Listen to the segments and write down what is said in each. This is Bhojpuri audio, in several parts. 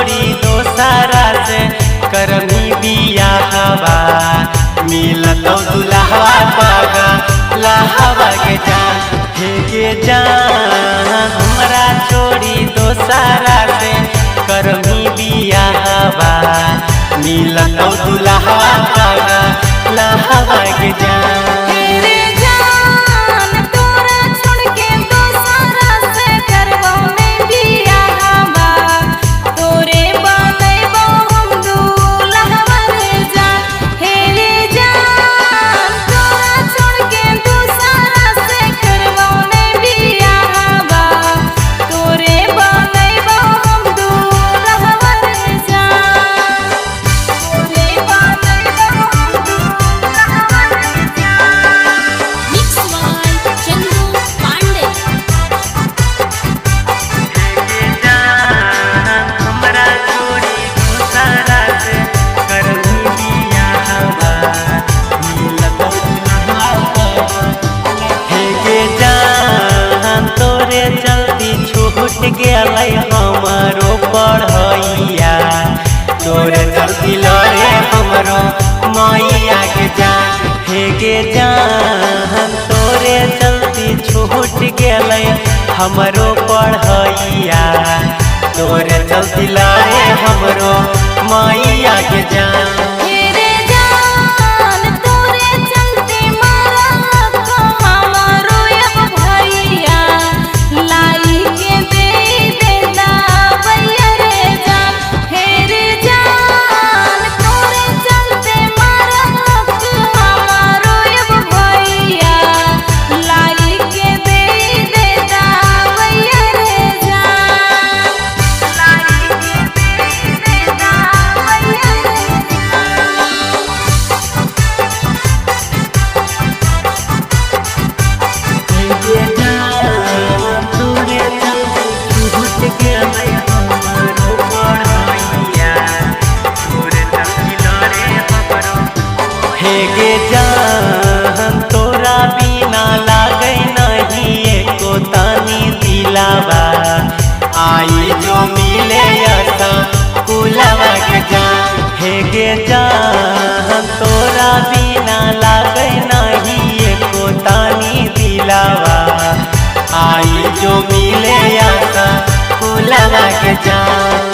छोड़ी दोसारा से करमी बियाहवा मिलत दुल्हवा पागा लहवा के जान के जान हमरा छोड़ी दोसारा से करमी बियाहवा मिलत दुल्हवा पागा लहवा के जान। गेलै हमारो पढ़ैया तोरे चलती लड़े हमरो मैया के जान हे गे जान तोरे चलती छूट गेलै हमरो पढ़ैया तोरे चलती लड़े हमरो मैया के जान। हे गे जान तोरा बिना लागे नहीं एको तानी दिलावा आई जो मिले ऐसा कुलावा के जान हे गे जान तोरा बिना लागे नहीं एको तानी दिलावा आई जो मिले ऐसा कुलावा के जान।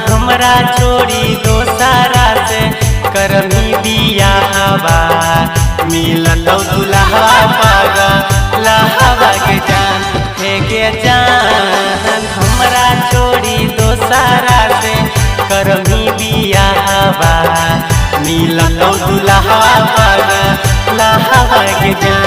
हमरा छोड़ी दोसारा से करमी बियाहवा मिलत दुल्हवा पागा लहवा के जान हे गे जान हमरा छोड़ी दोसारा से करमी बियाहवा मिलत दुल्हवा पागा लहवा के जान।